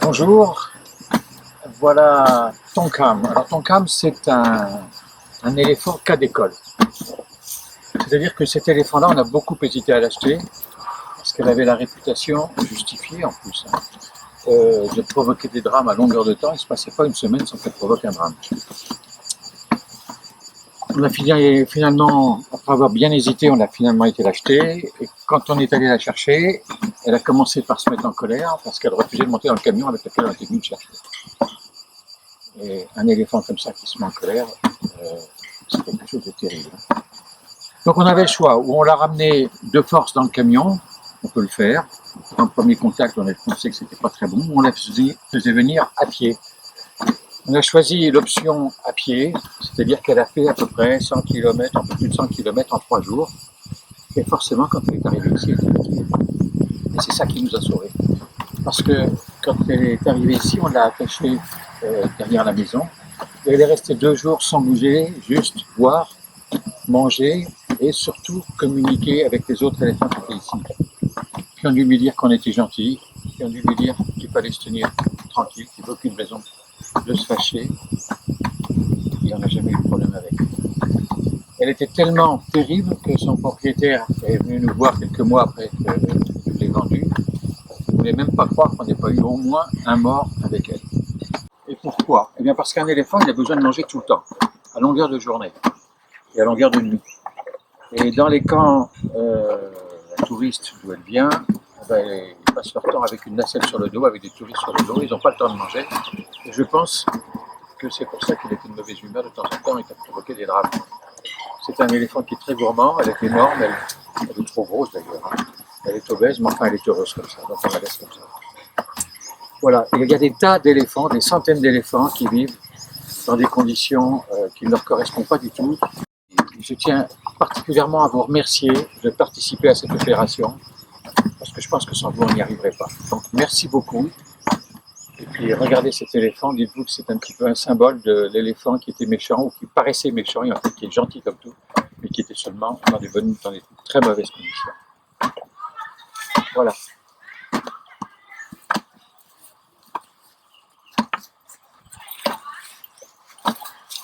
Bonjour, voilà Tonkam. Alors Tonkam, c'est un éléphant cas d'école. C'est-à-dire que cet éléphant-là, on a beaucoup hésité à l'acheter parce qu'elle avait la réputation, justifiée en plus, de provoquer des drames à longueur de temps. Il ne se passait pas une semaine sans qu'elle provoque un drame. On a finalement, après avoir bien hésité, on a finalement été l'acheter. Et quand on est allé la chercher, elle a commencé par se mettre en colère parce qu'elle refusait de monter dans le camion avec lequel on était venu chercher. Et un éléphant comme ça qui se met en colère, c'est quelque chose de terrible. Donc on avait le choix, ou on l'a ramené de force dans le camion, on peut le faire. En premier contact, on a pensé que c'était pas très bon, on la faisait venir à pied. On a choisi l'option à pied, c'est-à-dire qu'elle a fait à peu près 100 km, un peu plus de 100 km en 3 jours. Et forcément, quand elle est arrivée ici, elle était fatiguée. Et c'est ça qui nous a sauvés. Parce que quand elle est arrivée ici, on l'a attachée derrière la maison. Et elle est restée 2 jours sans bouger, juste boire, manger et surtout communiquer avec les autres éléphants qui étaient ici. Qui ont dû lui dire qu'on était gentils, qui ont dû lui dire qu'il fallait se tenir tranquille, qu'il n'y avait aucune raison de se fâcher. Il n'en a jamais eu de problème avec. Elle était tellement terrible que son propriétaire est venu nous voir quelques mois après que je l'ai vendue. Il ne voulait même pas croire qu'on n'ait pas eu au moins un mort avec elle. Et pourquoi? Eh bien parce qu'un éléphant, il a besoin de manger tout le temps, à longueur de journée et à longueur de nuit. Et dans les camps touristes d'où elle vient, ils passent leur temps avec une nacelle sur le dos, avec des touristes sur le dos, ils n'ont pas le temps de manger. Et je pense que c'est pour ça qu'il était de mauvaise humeur de temps en temps et qu'il a provoqué des drames. C'est un éléphant qui est très gourmand, elle est énorme, elle est trop grosse d'ailleurs. Elle est obèse, mais enfin elle est heureuse comme ça, donc on la laisse comme ça. Voilà, et il y a des tas d'éléphants, des centaines d'éléphants qui vivent dans des conditions qui ne leur correspondent pas du tout. Je tiens particulièrement à vous remercier de participer à cette opération, parce que je pense que sans vous, on n'y arriverait pas. Donc merci beaucoup. Et puis regardez cet éléphant, dites-vous que c'est un petit peu un symbole de l'éléphant qui était méchant, ou qui paraissait méchant, et en fait qui est gentil comme tout, mais qui était seulement dans des très mauvaises conditions. Voilà.